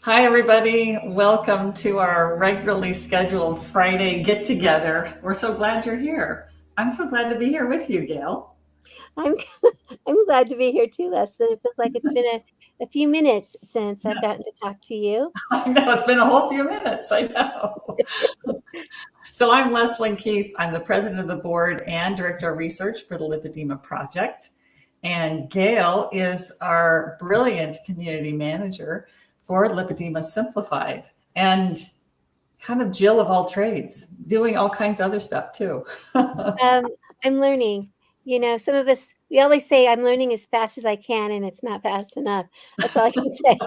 Hi, everybody. Welcome to our regularly scheduled Friday get together. We're so glad you're here. I'm so glad to be here with you, Gail. I'm I'm glad to be here too, Leslyn. It feels like it's been a few minutes since I've gotten to talk to you. I know it's been a whole few minutes. I know. So I'm Leslyn Keith. I'm the president of the board and director of research for the Lipedema project. And Gail is our brilliant community manager for Lipedema Simplified and kind of Jill of all trades, doing all kinds of other stuff too. Um, I'm learning. Some of us, we always say I'm learning as fast as I can, and it's not fast enough. That's all I can say.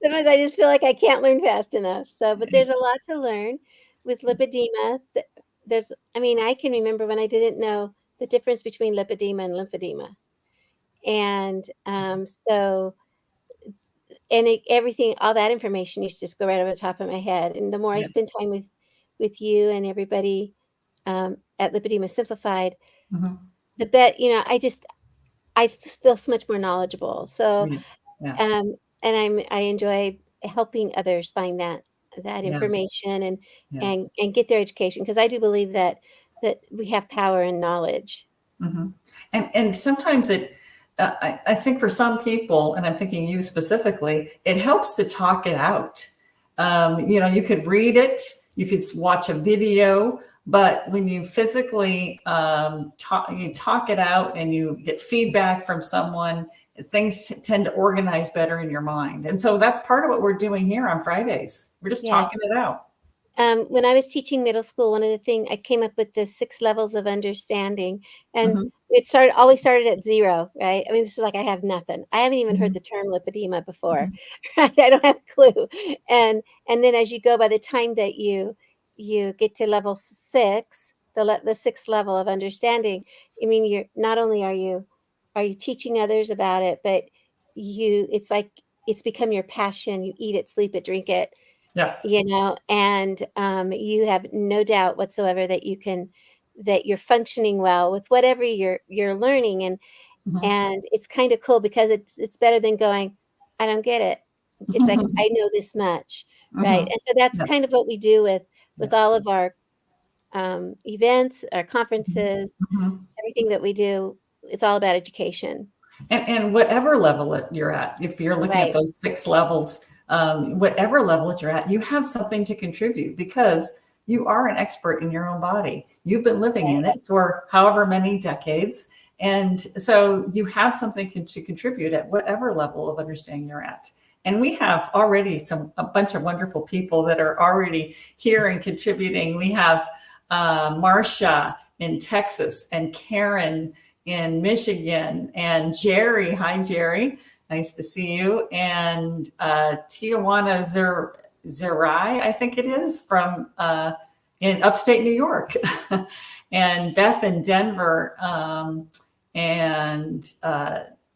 Sometimes I just feel like I can't learn fast enough. But there's a lot to learn with lipedema. I can remember when I didn't know the difference between lipedema and lymphedema. And everything, all that information used to just go right over the top of my head. And the more I Yeah. spend time with you and everybody at Lipedema Simplified, Mhm. the I feel so much more knowledgeable. Yeah. Yeah. I enjoy helping others find that Yeah. information Yeah. and get their education, because I do believe that we have power in knowledge. Mm-hmm. And sometimes I think for some people, and I'm thinking you specifically, it helps to talk it out. You could read it, you could watch a video, but when you physically you talk it out and you get feedback from someone, things tend to organize better in your mind. And so that's part of what we're doing here on Fridays. We're just Yeah. talking it out. When I was teaching middle school, one of the things I came up with the 6 levels of understanding, and Mm-hmm. it always started at 0, right? I mean, this is like I have nothing. I haven't even heard the term lipedema before, right? I don't have a clue. And then as you go, by the time that you get to level 6, the 6th level of understanding, I mean, you're not only are you teaching others about it, but it's like it's become your passion. You eat it, sleep it, drink it, Yes. and you have no doubt whatsoever that you're functioning well with whatever you're learning. Mm-hmm. And it's kind of cool, because it's better than going, I don't get it. It's like, I know this much, right? Mm-hmm. And so that's Yeah. kind of what we do Yeah. with all of our events, our conferences, Mm-hmm. everything that we do. It's all about education. And whatever level you're at, if you're looking at Right. those 6 levels, whatever level that you're at, you have something to contribute because you are an expert in your own body. You've been living in it for however many decades. And so you have something to contribute at whatever level of understanding you're at. And we have already a bunch of wonderful people that are already here and contributing. We have Marcia in Texas and Karen in Michigan, and Jerry. Hi, Jerry. Nice to see you. And Tijuana Zerai, I think it is, from in upstate New York. And Beth in Denver, and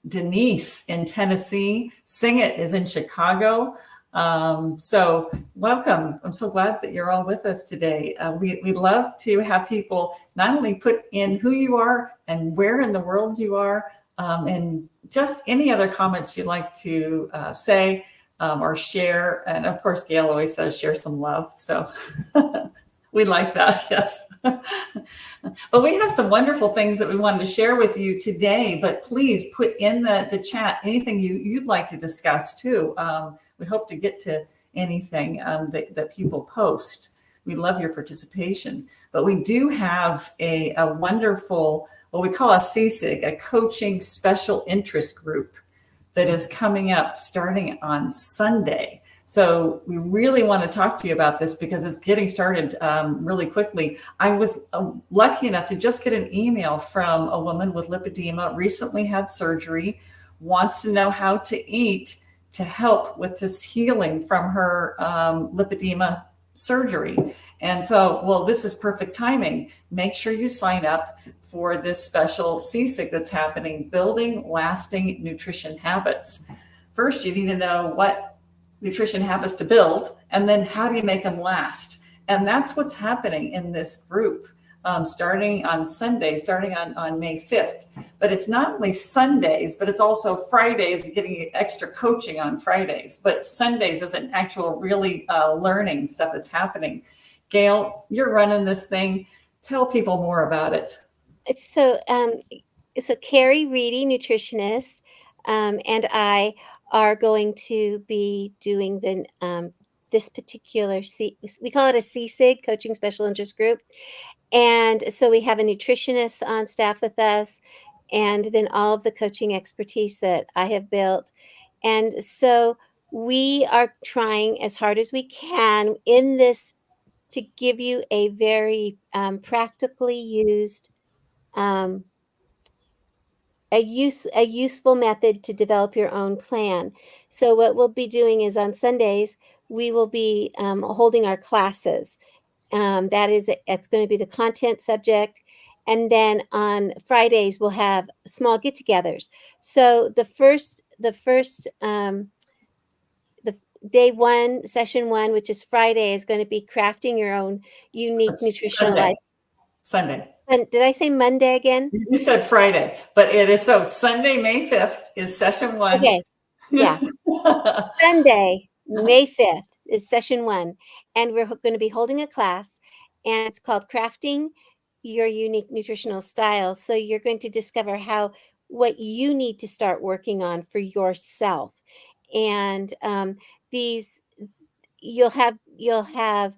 Denise in Tennessee. Sing It is in Chicago. So welcome. I'm so glad that you're all with us today. We love to have people not only put in who you are and where in the world you are, and just any other comments you'd like to say or share. And of course, Gail always says share some love. So we like that, yes. But we have some wonderful things that we wanted to share with you today, but please put in the chat anything you'd like to discuss too. We hope to get to anything that people post. We love your participation. But we do have a wonderful, what we call a CSIG, a coaching special interest group that is coming up starting on Sunday. So we really want to talk to you about this because it's getting started really quickly. I was lucky enough to just get an email from a woman with lipedema, recently had surgery, wants to know how to eat to help with this healing from her lipedema surgery. And so, well, this is perfect timing. Make sure you sign up for this special CSIC that's happening, Building Lasting Nutrition Habits. First, you need to know what nutrition habits to build, and then how do you make them last? And that's what's happening in this group. starting on Sunday, starting on May 5th. But it's not only Sundays, but it's also Fridays, getting extra coaching on Fridays. But Sundays is an actual really learning stuff that's happening. Gail, you're running this thing. Tell people more about it. It's so Carrie Reedy, nutritionist, and I are going to be doing this particular we call it a CSIG, Coaching Special Interest Group. And so we have a nutritionist on staff with us, and then all of the coaching expertise that I have built. And so we are trying as hard as we can in this to give you a very practically used um, a useful method to develop your own plan. So what we'll be doing is on Sundays we will be holding our classes. It's going to be the content subject, and then on Fridays we'll have small get-togethers. So the day one, session one, which is Friday, is going to be crafting your own unique nutritional life. Sunday. Did I say Monday again? You said Friday, but it is so Sunday, May 5th is session one. Okay. Yeah. Sunday, May 5th is session one. And we're going to be holding a class, and it's called Crafting Your Unique Nutritional Style. So you're going to discover what you need to start working on for yourself. And you'll have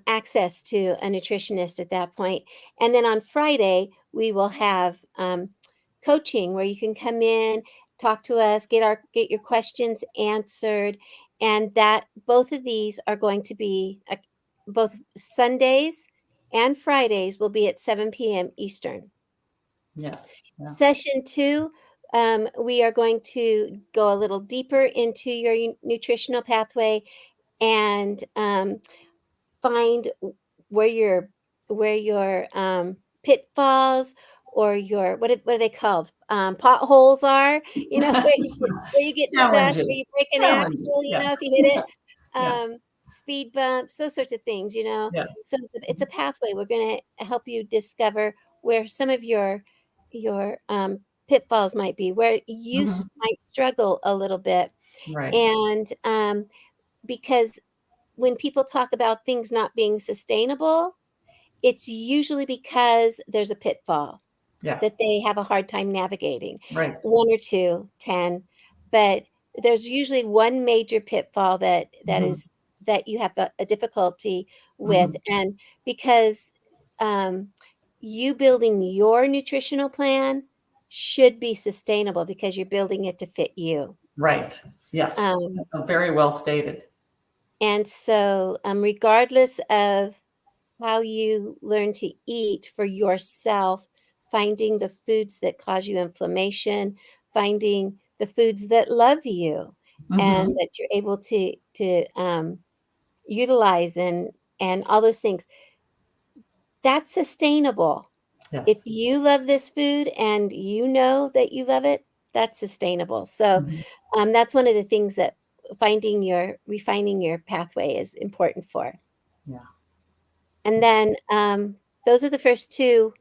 access to a nutritionist at that point. And then on Friday, we will have coaching where you can come in, talk to us, get your questions answered. And that both of these are going to be both Sundays and Fridays will be at 7 p.m. Eastern. Yes. Yeah. Session 2, we are going to go a little deeper into your nutritional pathway and find where your pitfalls or your what are they called, potholes are, where you get stuck, where you break an axle, if you hit it, speed bumps, those sorts of things, Yeah. So it's a pathway. We're going to help you discover where some of your pitfalls might be, where you might struggle a little bit. Right. And because when people talk about things not being sustainable, it's usually because there's a pitfall that they have a hard time navigating. Right. 1 or 2, 10, but there's usually one major pitfall that you have a difficulty with. And because you building your nutritional plan should be sustainable because you're building it to fit you. Right. Yes. Very well stated. And so regardless of how you learn to eat for yourself, finding the foods that cause you inflammation, finding the foods that love you and that you're able to utilize and all those things, that's sustainable. Yes. If you love this food and you know that you love it, that's sustainable. So that's one of the things that refining your pathway is important for. Yeah. And then those are the first 2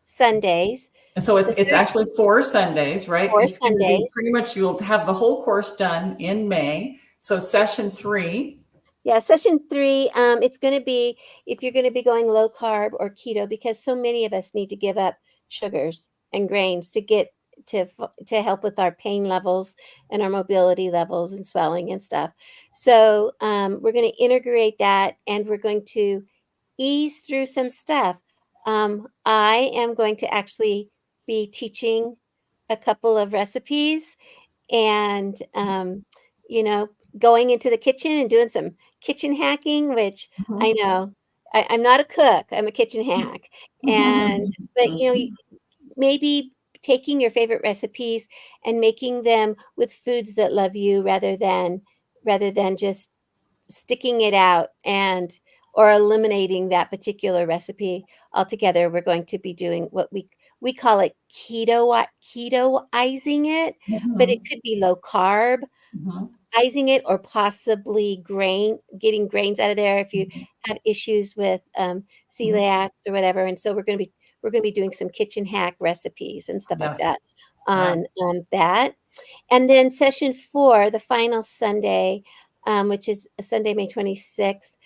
Sundays. And so it's actually 4 Sundays, right? 4 it's going to Sundays. be pretty much you'll have the whole course done in May. So session 3. Yeah, session 3, it's going to be if you're going to be going low carb or keto, because so many of us need to give up sugars and grains to get to help with our pain levels and our mobility levels and swelling and stuff. So we're going to integrate that, and we're going to ease through some stuff. I am going to actually be teaching a couple of recipes and, going into the kitchen and doing some kitchen hacking, which I know I'm not a cook, I'm a kitchen hack. But, maybe taking your favorite recipes and making them with foods that love you rather than just sticking it out or eliminating that particular recipe altogether. We're going to be doing what we call it ketoizing it, but it could be low carb. excising it or possibly getting grains out of there if you have issues with celiacs or whatever. And so we're gonna be doing some kitchen hack recipes and stuff like that Yes. Yeah. on that. And then session 4, the final Sunday, which is Sunday, May 26th,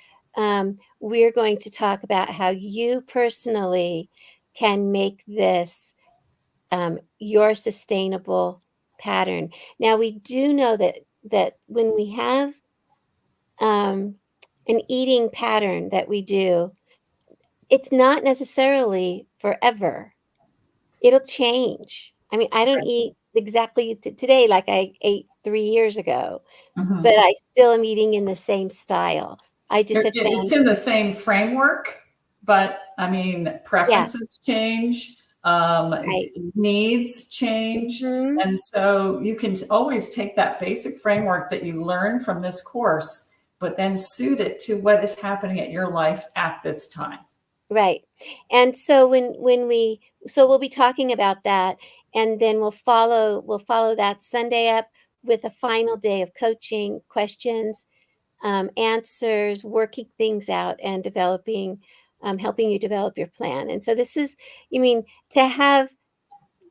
we're going to talk about how you personally can make this your sustainable pattern. Now, we do know that when we have an eating pattern that we do, it's not necessarily forever. It'll change. I mean, I don't eat exactly today like I ate 3 years ago, Mhm. but I still am eating in the same style. I just have It's found in the same framework, but I mean, yeah, preferences change, right. needs change. Mhm. And so you can always take that basic framework that you learn from this course, but then suit it to what is happening at your life at this time. Right. And so we'll be talking about that, and then we'll follow that Sunday up with a final day of coaching, questions, answers, working things out, and helping you develop your plan. And so this is, you mean, to have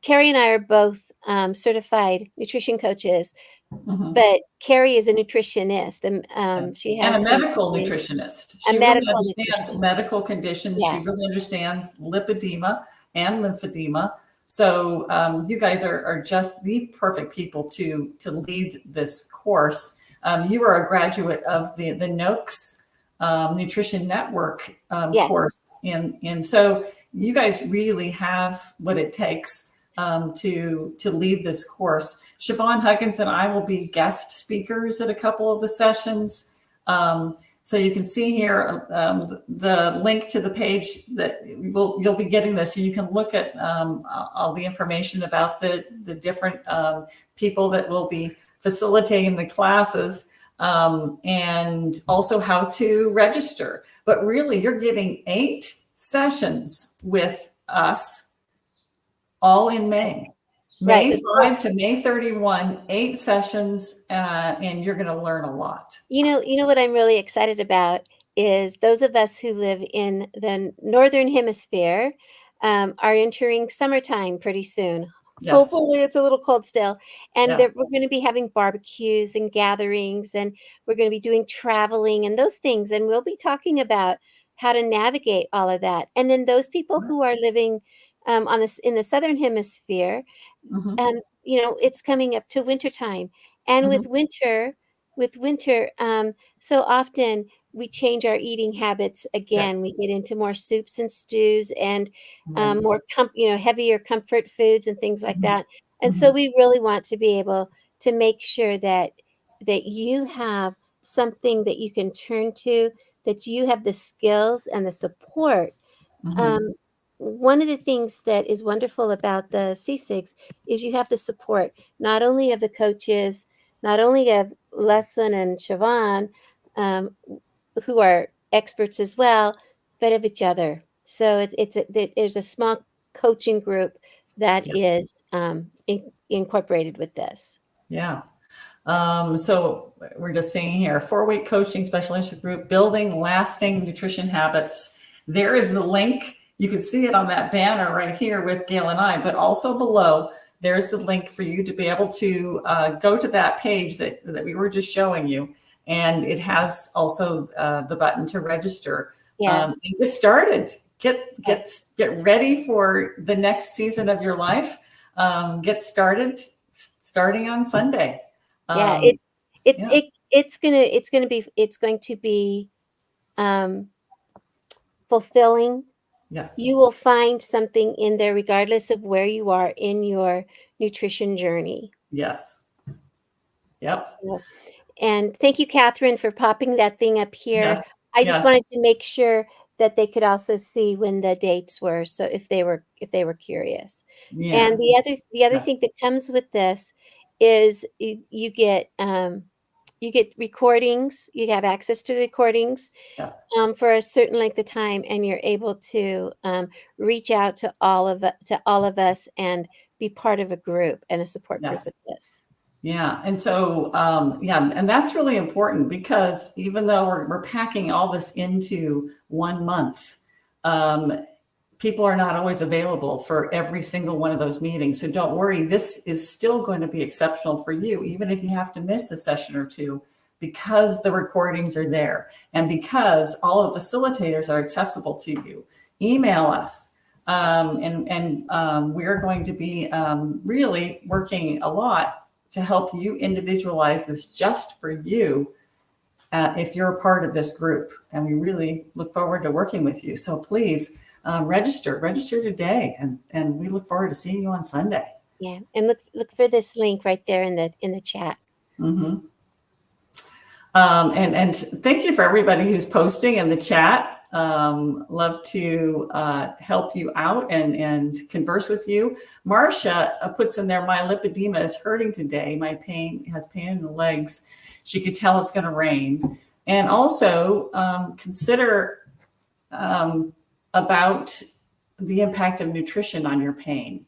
Carrie and I are both certified nutrition coaches, Mhm. but Carrie is a nutritionist, and she And a has some medical degree, nutritionist. a She really medical understands nutritionist. medical conditions. Yeah. She really understands lipedema and lymphedema. So you guys are just the perfect people to lead this course. You are a graduate of the NOACS Nutrition Network Yes. course, and so you guys really have what it takes to lead this course. Siobhan Huggins and I will be guest speakers at a couple of the sessions. So you can see here the link to the page that you'll be getting this, so you can look at all the information about the different people that will be facilitating the classes, and also how to register. But really, you're getting 8 sessions with us all in May. Right. May 5 to May 31, 8 sessions, and you're going to learn a lot. You know what I'm really excited about is those of us who live in the northern hemisphere are entering summertime pretty soon. Yes, Hopefully, it's a little cold still, and yeah, that we're going to be having barbecues and gatherings, and we're going to be doing traveling and those things, and we'll be talking about how to navigate all of that. And then those people who are living on this in the southern hemisphere, hmm it's coming up to winter time, and hmm with winter, so often we change our eating habits again. yes, We get into more soups and stews and right, more heavier comfort foods and things like hmm that. And so hmm we really want to be able to make sure that you have something that you can turn to, that you have the skills and the support. hmm um, One of the things that is wonderful about the C6 is you have the support, not only of the coaches, not only of Leslyn and Siobhan, um, who are experts as well, but of each other. So there's a small coaching group that yeah, is incorporated with this. yeah. So we're just seeing here, 4-week coaching special interest group, building lasting nutrition habits. There is the link. You can see it on that banner right here with Gail and I, but also below, there's the link for you to be able to go to that page that we were just showing you. And it has also the button to register. Yeah. And get started. Yeah. Get ready for the next season of your life. Get started starting on Sunday. Yeah. Um, yeah, It's going to be um, fulfilling. yes, You will find something in there regardless of where you are in your nutrition journey. yes, yep, So, and thank you, Catherine, for popping that thing up here. yes, I just yes, wanted to make sure that they could also see when the dates were, so if they were curious. yeah, And the other thing yes, that comes with this is you get recordings. You have access to the recordings yes, for a certain length of time, and you're able to reach out to all of us and be part of a group and a support group yes. with this. Yeah. And so, yeah, and that's really important because even though we're packing all this into 1 month, um, people are not always available for every single one of those meetings. So don't worry, this is still going to be exceptional for you, even if you have to miss a session or two, because the recordings are there and because all the facilitators are accessible to you. Email us. And we're going to be really working a lot to help you individualize this just for you if you're a part of this group. And we really look forward to working with you. So please register today. And we look forward to seeing you on Sunday. Yeah. And look for this link right there in the chat. Mm-hmm. And thank you for everybody who's posting in the chat. Love to help you out and converse with you. Marcia puts in there, my lipedema is hurting today. My has pain in the legs. She could tell it's going to rain. And also consider about the impact of nutrition on your pain.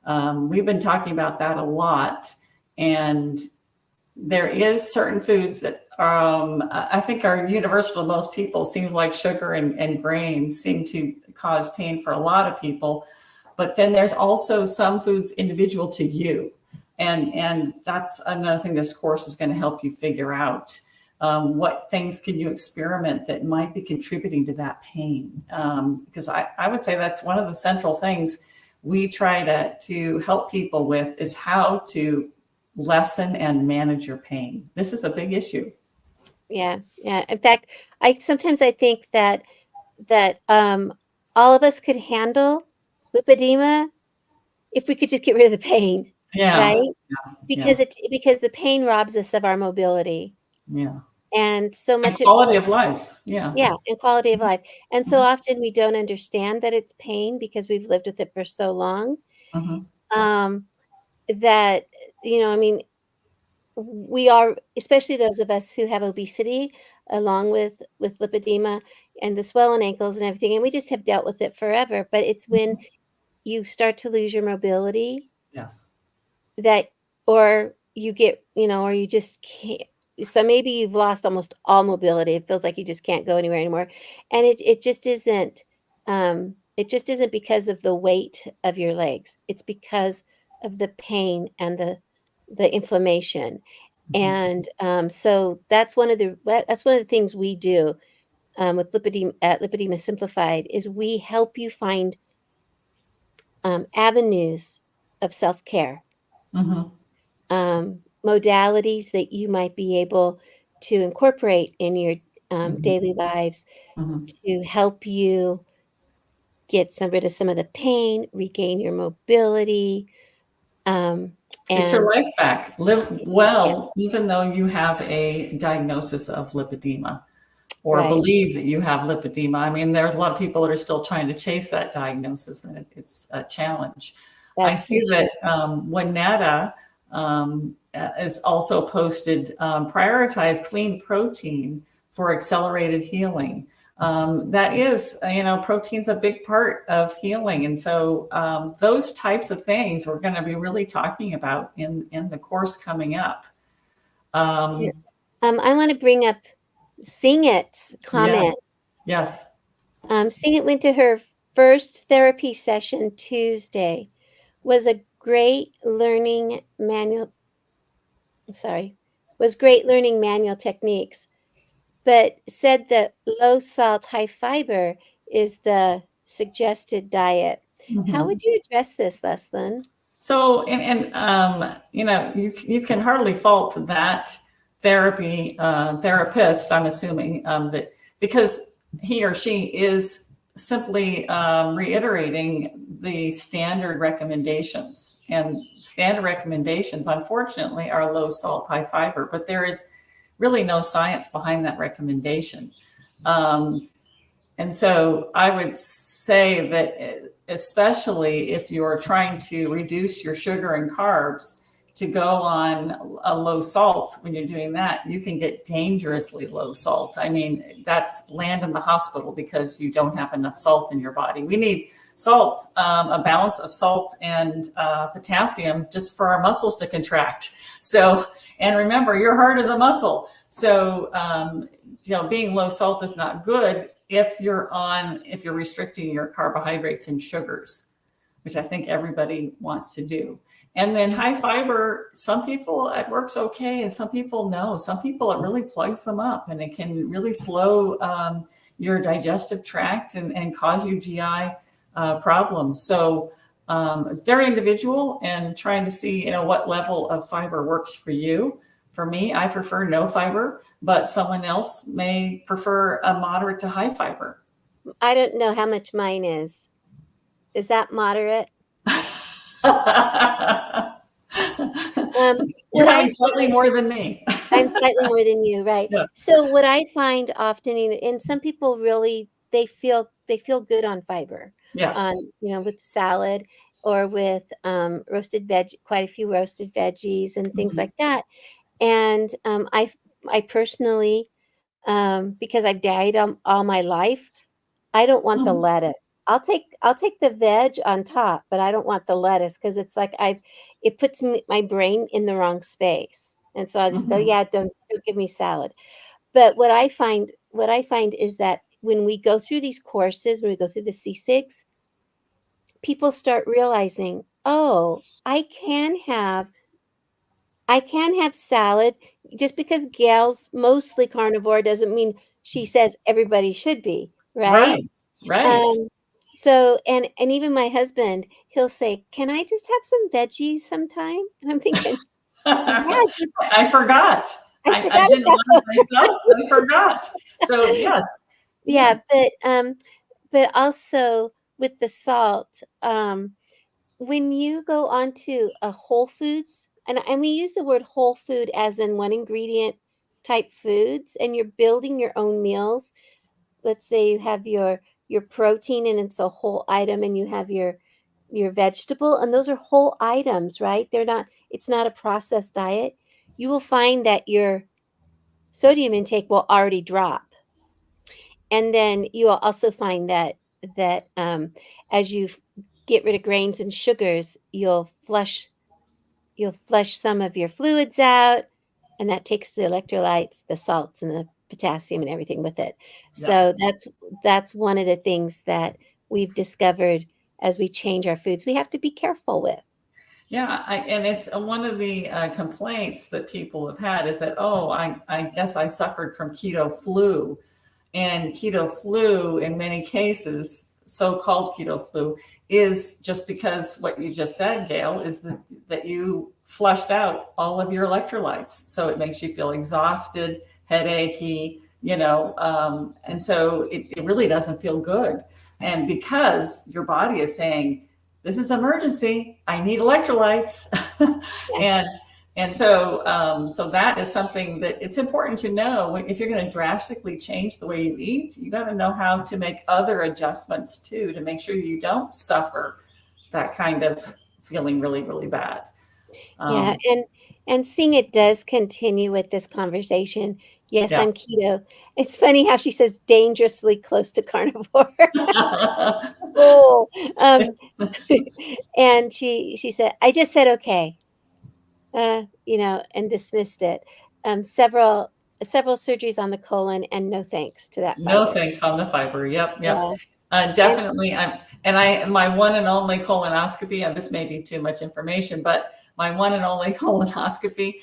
We've been talking about that a lot. And there is certain foods that I think are universal to most people. Seems like sugar and grains seem to cause pain for a lot of people. But then there's also some foods individual to you. And that's another thing this course is going to help you figure out. What things can you experiment that might be contributing to that pain? Because I would say that's one of the central things we try to help people with is how to lessen and manage your pain. This is a big issue. Yeah. Yeah. In fact, I think that all of us could handle lipedema if we could just get rid of the pain. Yeah. Right? Yeah. Because the pain robs us of our mobility. Yeah. And so much and quality of life. Yeah. Yeah, and quality of life. And so often we don't understand that it's pain because we've lived with it for so long. That, I mean, we are, especially those of us who have obesity, along with lipedema and the swollen ankles and everything, and we just have dealt with it forever. But it's when you start to lose your mobility Yes. that, or you get, or you just can't. So maybe you've lost almost all mobility. It feels like you just can't go anywhere anymore. And it just isn't, because of the weight of your legs. It's because of the pain and the inflammation. And so that's one of the things we do with Lipedema at Lipedema Simplified is we help you find avenues of self-care. Modalities that you might be able to incorporate in your daily lives to help you get rid of some of the pain, regain your mobility, get your life back. Live well, even though you have a diagnosis of lipedema or believe that you have lipedema. I mean, there's a lot of people that are still trying to chase that diagnosis, and it's a challenge. I see that Winetta is also posted, prioritize clean protein for accelerated healing. That is, protein's a big part of healing. And so those types of things we're going to be really talking about in the course coming up. I want to bring up Sing It's comment. Yes. Sing It went to her first therapy session Tuesday. Was great learning manual techniques, but said that low salt, high fiber is the suggested diet. How would you address this, Leslyn? So, you can hardly fault that therapist, I'm assuming, that because he or she is simply reiterating the standard recommendations, and standard recommendations, unfortunately, are low salt, high fiber, but there is really no science behind that recommendation. And so I would say that especially if you're trying to reduce your sugar and carbs, to go on a low salt, when you're doing that, you can get dangerously low salt. I mean, that's land in the hospital because you don't have enough salt in your body. We need salt, a balance of salt and potassium just for our muscles to contract. So, and remember, your heart is a muscle. So, being low salt is not good if you're restricting your carbohydrates and sugars, which I think everybody wants to do. And then high fiber, some people it works okay, and some people no. Some people it really plugs them up, and it can really slow your digestive tract and cause you GI problems. So it's very individual, and trying to see what level of fiber works for you. For me, I prefer no fiber, but someone else may prefer a moderate to high fiber. I don't know how much mine is. Is that moderate? You're What I having slightly more than me. I'm slightly more than you, right? Yeah. So what I find often, and some people really they feel good on fiber, Yeah. with salad or with roasted veg, quite a few roasted veggies and things Mhm. like that. And I personally, because I've died all my life, I don't want the Mhm. lettuce. I'll take the veg on top, but I don't want the lettuce because it's like it puts my brain in the wrong space. And so I just go, Mhm. yeah, don't give me salad. But what I find is that when we go through these courses, when we go through the C6, people start realizing, oh, I can have salad. Just because Gail's mostly carnivore doesn't mean she says everybody should be, right? Right. Right. Um, so and even my husband, he'll say, "Can I just have some veggies sometime?" And I'm thinking, "Yeah, just I forgot. I I forgot didn't about limit those." myself. I forgot. So yes. Yeah. Yeah, but also with the salt, when you go onto a Whole Foods, and we use the word whole food as in one ingredient type foods, and you're building your own meals. Let's say you have your protein and it's a whole item, and you have your vegetable, and those are whole items, right? It's not a processed diet. You will find that your sodium intake will already drop. And then you will also find that as you get rid of grains and sugars, you'll flush some of your fluids out, and that takes the electrolytes, the salts, and the potassium and everything with it. Yes. So that's one of the things that we've discovered as we change our foods. We have to be careful with. Yeah, and it's one of the complaints that people have had is that, oh, I guess I suffered from keto flu. And keto flu, in many cases, so-called keto flu, is just because what you just said, Gail, is that you flushed out all of your electrolytes. So it makes you feel exhausted, headachy, and so it really doesn't feel good. And because your body is saying, this is emergency, I need electrolytes. Yeah. and so that is something that it's important to know. If you're going to drastically change the way you eat, you got to know how to make other adjustments too, to make sure you don't suffer that kind of feeling really, really bad. Yeah, Um, and seeing it does continue with this conversation. Yes, I'm yes. keto. It's funny how she says dangerously close to carnivore. Oh, um, and she said, "I just said okay," and dismissed it. Several surgeries on the colon, and no thanks to that No fiber. thanks on the fiber. Yep, yep. Yeah, and Definitely. My one and only colonoscopy, and this may be too much information, but my one and only colonoscopy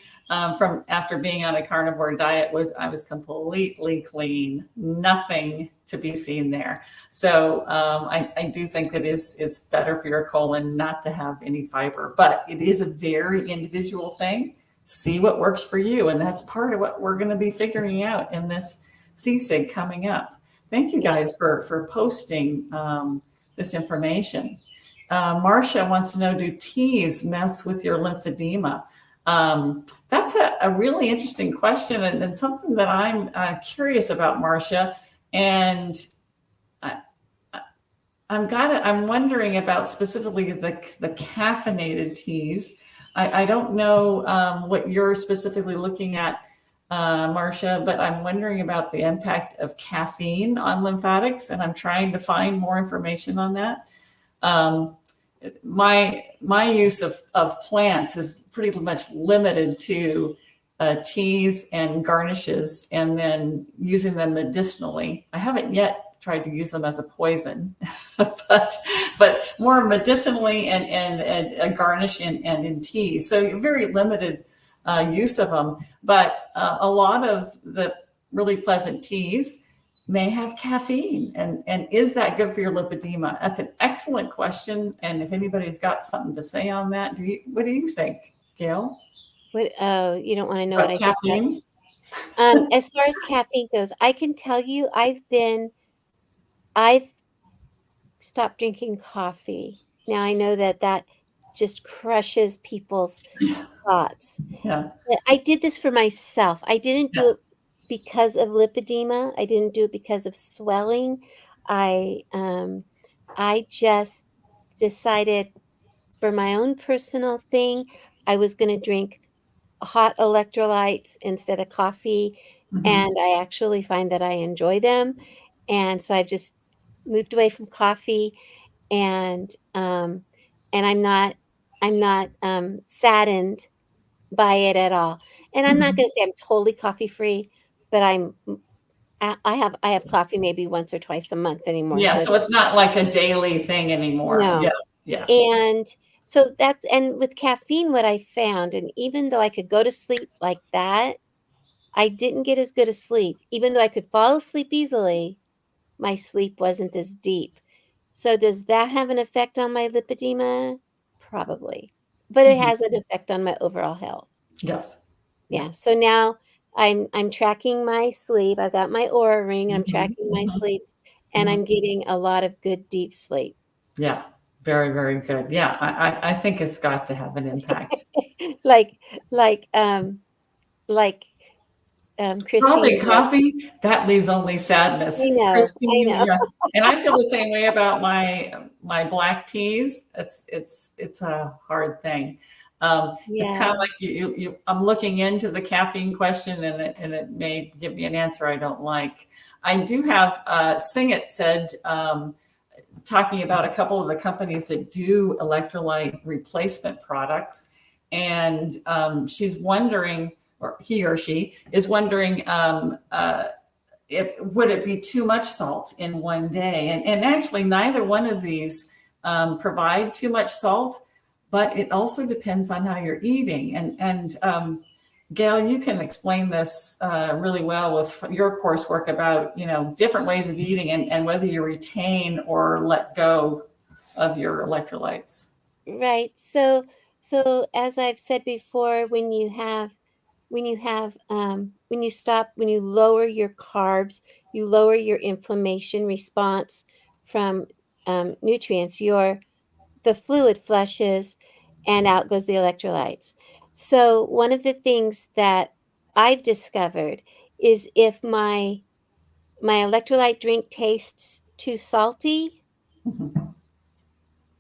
from after being on a carnivore diet was I was completely clean, nothing to be seen there. So I do think that it's better for your colon not to have any fiber, but it is a very individual thing. See what works for you, and that's part of what we're going to be figuring out in this CSIG coming up. Thank you yeah, guys for posting this information. Marcia wants to know, do teas mess with your lymphedema? That's a really interesting question, and something that I'm curious about, Marcia. And I, I'm wondering about specifically the caffeinated teas. I don't know what you're specifically looking at, Marcia, but I'm wondering about the impact of caffeine on lymphatics, and I'm trying to find more information on that. Um, my use of plants is pretty much limited to teas and garnishes, and then using them medicinally. I haven't yet tried to use them as a poison, but more medicinally and a garnish and in teas. So very limited use of them. But a lot of the really pleasant teas may have caffeine, and is that good for your lipedema? That's an excellent question, and if anybody's got something to say on that, what do you think, Gail? What? Oh, you don't want to know what I think about Caffeine? as far as caffeine goes, I can tell you I've stopped drinking coffee. Now I know that just crushes people's thoughts. Yeah. But I did this for myself. I didn't Yeah. do it because of lipedema. I didn't do it because of swelling. I just decided for my own personal thing, I was going to drink hot electrolytes instead of coffee, Mhm. and I actually find that I enjoy them, and so I've just moved away from coffee, and I'm not saddened by it at all. And I'm not Mhm. gonna say I'm totally coffee free, but I have coffee maybe once or twice a month anymore, Yeah, so so it's it's not like a daily thing anymore. Yeah. no. Yeah. And so and with caffeine, what I found, and even though I could go to sleep like that, I didn't get as good a sleep. Even though I could fall asleep easily, my sleep wasn't as deep. So does that have an effect on my lipedema? Probably. But it Mhm. has an effect on my overall health. Yes. Yeah. Yeah. So now I'm tracking my sleep. I've got my aura ring and I'm Mhm. tracking my Mhm. sleep and Mhm. I'm getting a lot of good deep sleep. Yeah. Very, very good. Yeah. I think it's got to have an impact. like like like Christine Probably said, coffee, that leaves only sadness. I Christine, know. yes. And I feel the same way about my black teas. It's a hard thing. It's kind of Yeah. like I'm looking into the caffeine question, and it may give me an answer I don't like. I do have Singit said, talking about a couple of the companies that do electrolyte replacement products, and she's wondering, or he or she is wondering, if would it be too much salt in one day? And actually, neither one of these provide too much salt, but it also depends on how you're eating. And Gail, you can explain this really well with your coursework about different ways of eating, and whether you retain or let go of your electrolytes. Right. So as I've said before, when you lower your carbs, you lower your inflammation response from nutrients, the fluid flushes and out goes the electrolytes. So one of the things that I've discovered is if my electrolyte drink tastes too salty, Mhm.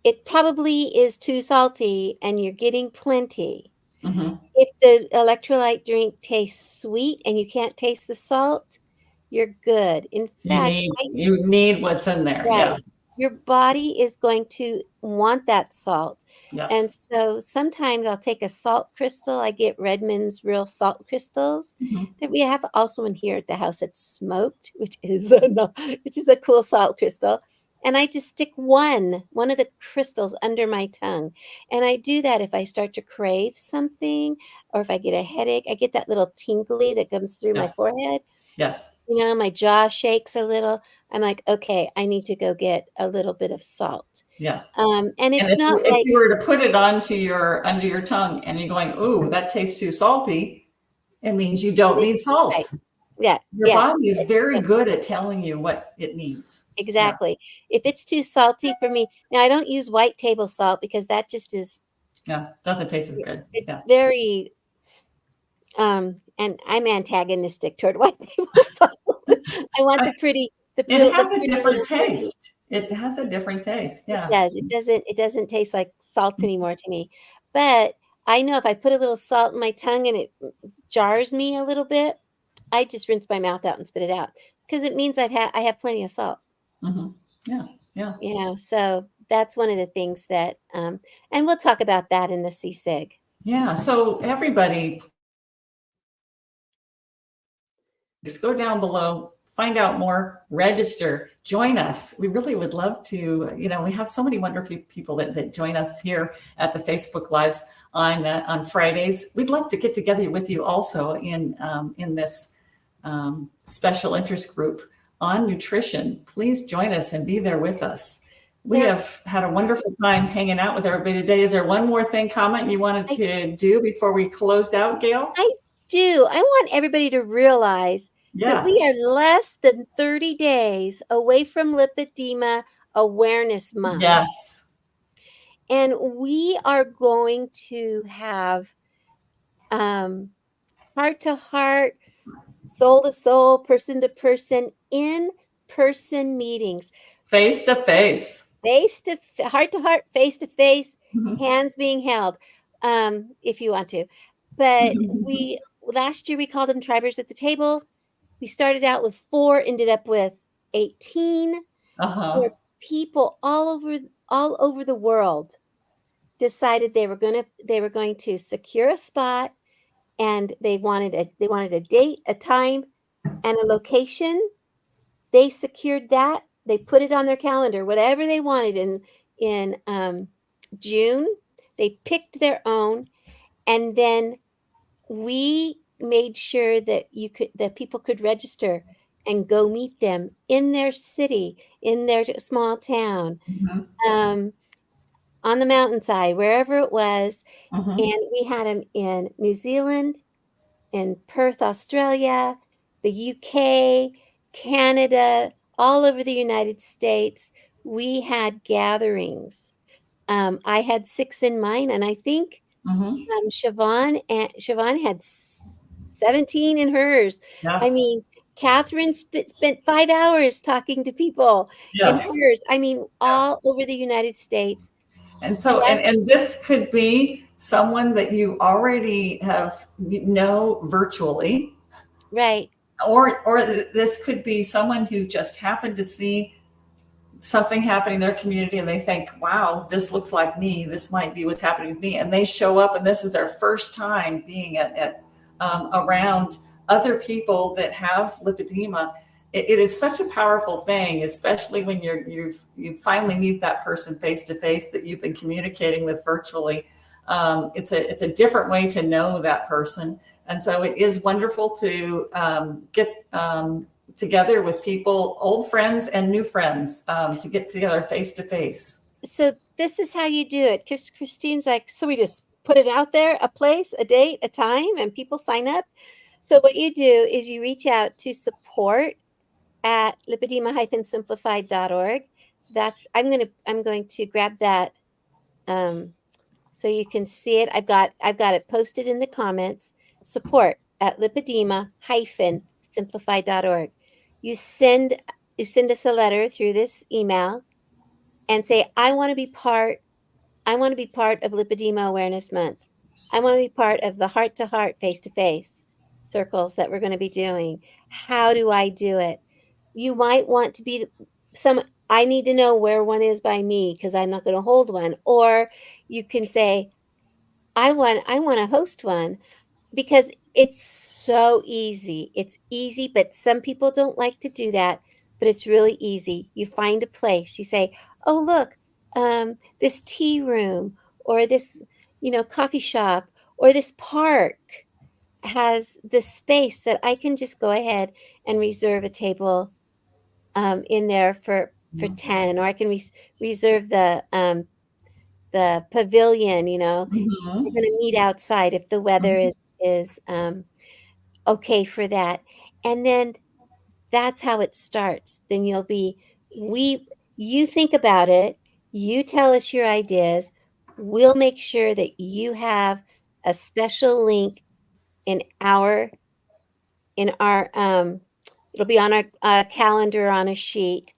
it probably is too salty and you're getting plenty. Mhm. If the electrolyte drink tastes sweet and you can't taste the salt, you're good. In You fact, need you need what's in there. right. Yes. Your body is going to want that salt. And Yes. so sometimes I'll take a salt crystal. I get Redmond's real salt crystals Mhm. that we have also in here at the house that's smoked, which is a cool salt crystal. And I just stick one of the crystals under my tongue. And I do that if I start to crave something or if I get a headache. I get that little tingly that comes through my Yes. forehead. Yes. My jaw shakes a little. I'm like, okay, I need to go get a little bit of salt. Yeah. And And it's if not you, if like you were to put it onto your under your tongue and you're going, "Ooh, that tastes too salty," it means you don't it need is right. salt. Yeah, Your yeah, body is very yeah, good at telling you what it needs. Yeah. exactly. If it's too salty for me, now I don't use white table salt because that just is Yeah. Doesn't taste as good. it's Yeah. very and I'm antagonistic toward white table salt. I want I, it the has a pretty different little sweet. taste. It has a different taste. It Yeah. does. It doesn't taste like salt anymore to me. But I know if I put a little salt in my tongue and it jars me a little bit, I just rinse my mouth out and spit it out because it means I have plenty of salt, Hmm. Yeah. Yeah. so that's one of the things that, and we'll talk about that in the CSIG. Yeah. So everybody, just go down below, find out more, register, join us. We really would love to, we have so many wonderful people that join us here at the Facebook Lives on Fridays. We'd love to get together with you also in this special interest group on nutrition. Please join us and be there with us. We have had a wonderful time hanging out with everybody today. Is there one more comment you wanted to do before we closed out, Gail? I do. I want everybody to realize that we are less than 30 days away from Lipedema Awareness Month. Yes. And we are going to have heart to heart, soul to soul, person to person, in-person meetings. Face to face. Heart to heart, face to face, hands being held, if you want to. But last year we called them Tribers at the Table. We started out with 4, ended up with 18. Where people all over the world decided they were going to secure a spot, and they wanted a date, a time, and a location. They secured that. They put it on their calendar, whatever they wanted in June. They picked their own, and then we made sure that people could register and go meet them in their city, in their small town, on the mountainside, wherever it was. And we had them in New Zealand, in Perth, Australia, the UK, Canada, all over the United States. We had gatherings. I had 6 in mine, and I think Siobhan had 17 in hers. Yes. I mean, Catherine spent 5 hours talking to people in hers. I mean, all over the United States. And so, and this could be someone that you already know virtually, right? Or this could be someone who just happened to see something happening in their community and they think, wow, this looks like me. This might be what's happening with me. And they show up, and this is their first time being around other people that have lipedema. It is such a powerful thing, especially when you finally meet that person face to face that you've been communicating with virtually. It's a different way to know that person, and so it is wonderful to get together with people, old friends and new friends, to get together face to face. So this is how you do it. Christine's like, so we just put it out there, a place, a date, a time, and people sign up. So what you do is you reach out to support at lipedema-simplified.org. I'm going to grab that so you can see it. I've got it posted in the comments. Support at lipedema-simplified.org. You send us a letter through this email and say, I want to be part of Lipedema Awareness Month. I want to be part of the heart-to-heart, face-to-face circles that we're going to be doing. How do I do it? You might want to be I need to know where one is by me because I'm not going to hold one. Or you can say, I want to host one, because it's so easy. It's easy, but some people don't like to do that, but it's really easy. You find a place. You say, oh, look, this tea room or this, coffee shop or this park has this space that I can just go ahead and reserve a table in there for 10, or I can reserve the pavilion. We're going to meet outside if the weather is okay for that. And then that's how it starts. Then you think about it, you tell us your ideas, we'll make sure that you have a special link in our it'll be on our calendar on a sheet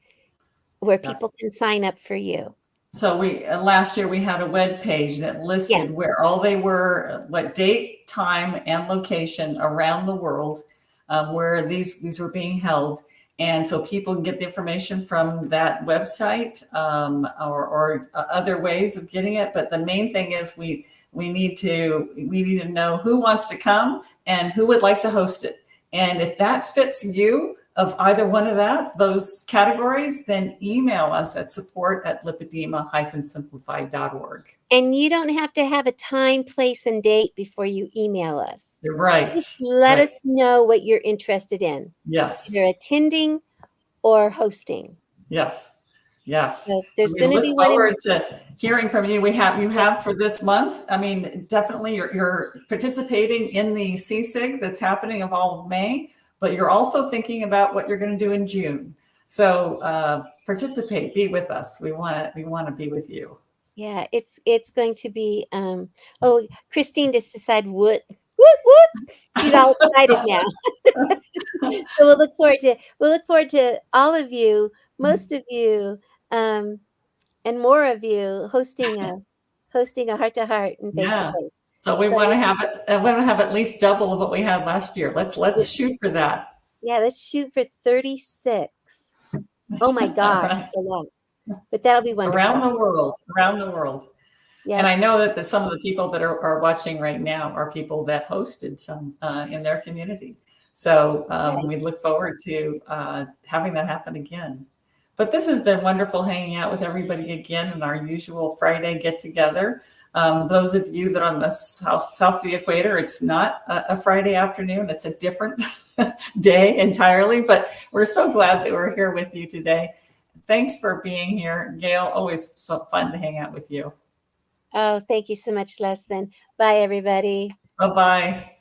where people can sign up for you. So last year we had a web page that listed where all they were, what date, time, and location around the world, where these were being held. And so people can get the information from that website, or other ways of getting it. But the main thing is we need to know who wants to come and who would like to host it. And if that fits you of either one of those categories, then email us at support@lipedema-simplified.org. And you don't have to have a time, place, and date before you email us. You're right. Just let Right. us know what you're interested in. Yes. Either attending or hosting. Yes. Yes. So there's We going to look be one forward to hearing from you. You Yeah. have for this month. I mean, definitely you're participating in the CSIG that's happening of all of May, but you're also thinking about what you're going to do in June. So participate, be with us. We want to be with you. Yeah, it's going to be oh, Christine just decided woot. She's all excited now. So we'll look forward to all of you, most of you, and more of you hosting a heart to heart and face to Yeah. face. So we So want to have it. I want to have at least double of what we had last year. Let's shoot for that. yeah, let's shoot for 36. Oh my All gosh, right. it's a lot. But that'll be wonderful. Around the world. Yeah. And I know that some of the people that are watching right now are people that hosted some in their community. So we look forward to having that happen again. But this has been wonderful hanging out with everybody again in our usual Friday get together. Those of you that are on the south of the equator, it's not a Friday afternoon. It's a different day entirely. But we're so glad that we're here with you today. Thanks for being here, Gail. Always so fun to hang out with you. Oh, thank you so much, Leslyn. Bye, everybody. Bye-bye.